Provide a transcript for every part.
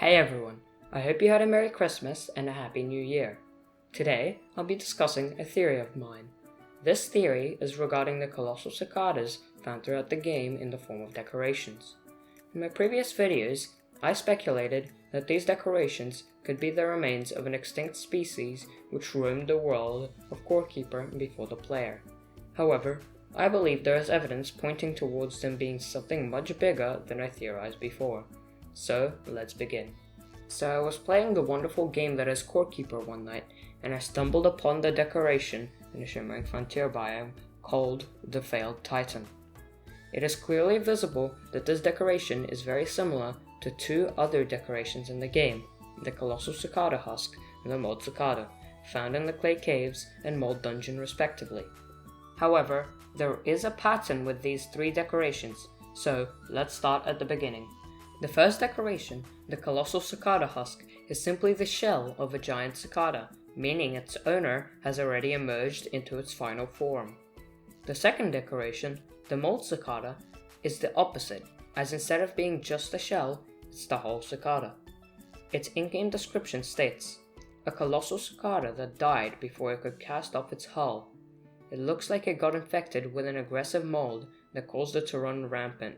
Hey everyone, I hope you had a Merry Christmas and a Happy New Year. Today, I'll be discussing a theory of mine. This theory is regarding the colossal cicadas found throughout the game in the form of decorations. In my previous videos, I speculated that these decorations could be the remains of an extinct species which roamed the world of Core Keeper before the player. However, I believe there is evidence pointing towards them being something much bigger than I theorized before. So, let's begin. So I was playing the wonderful game that is Core Keeper one night, and I stumbled upon the decoration in the Shimmering Frontier biome called the Failed Titan. It is clearly visible that this decoration is very similar to two other decorations in the game, the Colossal Cicada Husk and the Mold Cicada, found in the Clay Caves and Mold Dungeon respectively. However, there is a pattern with these three decorations, so let's start at the beginning. The first decoration, the Colossal Cicada Husk, is simply the shell of a giant cicada, meaning its owner has already emerged into its final form. The second decoration, the Mold Cicada, is the opposite, as instead of being just a shell, it's the whole cicada. Its in-game description states, a colossal cicada that died before it could cast off its hull. It looks like it got infected with an aggressive mold that caused it to run rampant.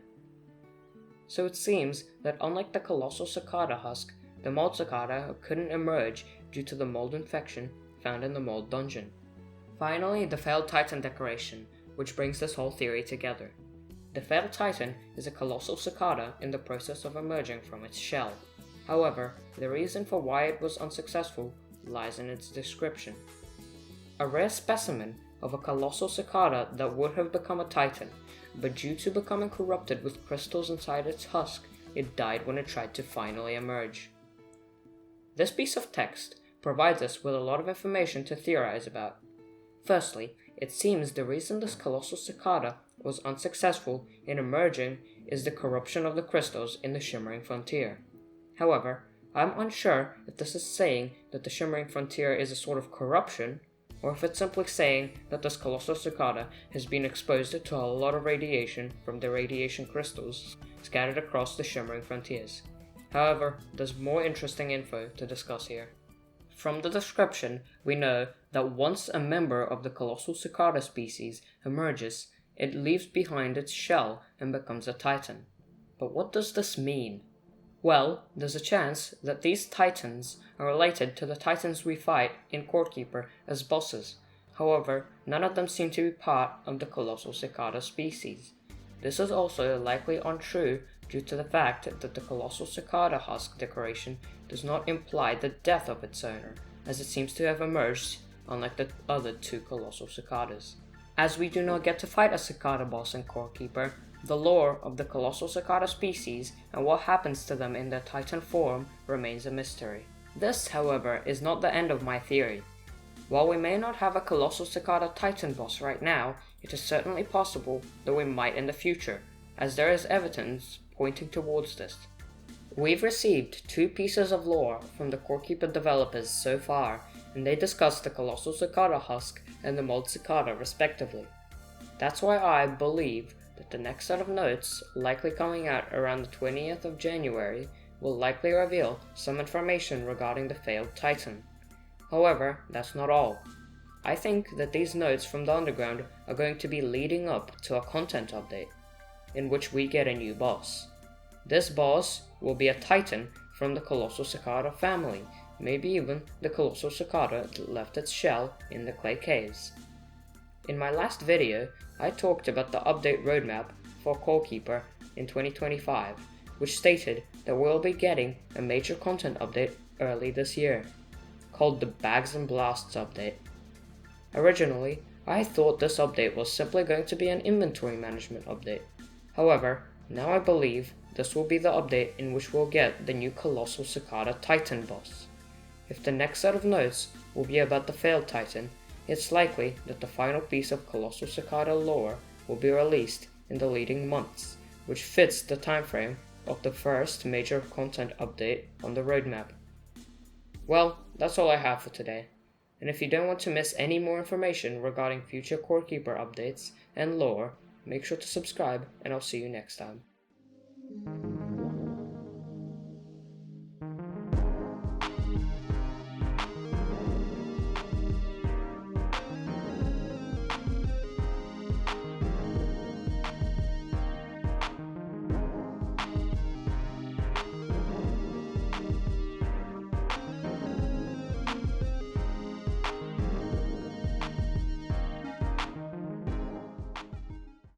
So it seems that unlike the Colossal Cicada Husk, the Mold Cicada couldn't emerge due to the mold infection found in the Mold Dungeon. Finally, the Failed Titan decoration, which brings this whole theory together. The Failed Titan is a colossal cicada in the process of emerging from its shell. However, the reason for why it was unsuccessful lies in its description. A rare specimen of a colossal cicada that would have become a titan, but due to becoming corrupted with crystals inside its husk, it died when it tried to finally emerge. This piece of text provides us with a lot of information to theorize about. Firstly, it seems the reason this colossal cicada was unsuccessful in emerging is the corruption of the crystals in the Shimmering Frontier. However, I'm unsure if this is saying that the Shimmering Frontier is a sort of corruption, or if it's simply saying that this colossal cicada has been exposed to a lot of radiation from the radiation crystals scattered across the Shimmering Frontiers. However, there's more interesting info to discuss here. From the description, we know that once a member of the colossal cicada species emerges, it leaves behind its shell and becomes a titan. But what does this mean? Well, there's a chance that these titans are related to the titans we fight in Core Keeper as bosses. However, none of them seem to be part of the colossal cicada species. This is also likely untrue due to the fact that the colossal cicada husk decoration does not imply the death of its owner, as it seems to have emerged unlike the other two colossal cicadas. As we do not get to fight a cicada boss in Core Keeper, the lore of the colossal cicada species and what happens to them in their titan form remains a mystery. This, however, is not the end of my theory. While we may not have a colossal cicada titan boss right now, it is certainly possible that we might in the future, as there is evidence pointing towards this. We've received two pieces of lore from the Core Keeper developers so far, and they discuss the colossal cicada husk and the mold cicada respectively. That's why I believe that the next set of notes, likely coming out around the 20th of January, will likely reveal some information regarding the Failed Titan. However, that's not all. I think that these notes from the Underground are going to be leading up to a content update, in which we get a new boss. This boss will be a titan from the Colossal Cicada family, maybe even the Colossal Cicada that left its shell in the Clay Caves. In my last video, I talked about the update roadmap for Core Keeper in 2025, which stated that we'll be getting a major content update early this year, called the Bags and Blasts update. Originally, I thought this update was simply going to be an inventory management update. However, now I believe this will be the update in which we'll get the new Colossal Cicada Titan boss. If the next set of notes will be about the Failed Titan, it's likely that the final piece of Colossal Cicada lore will be released in the leading months, which fits the timeframe of the first major content update on the roadmap. Well, that's all I have for today, and if you don't want to miss any more information regarding future Core Keeper updates and lore, make sure to subscribe and I'll see you next time.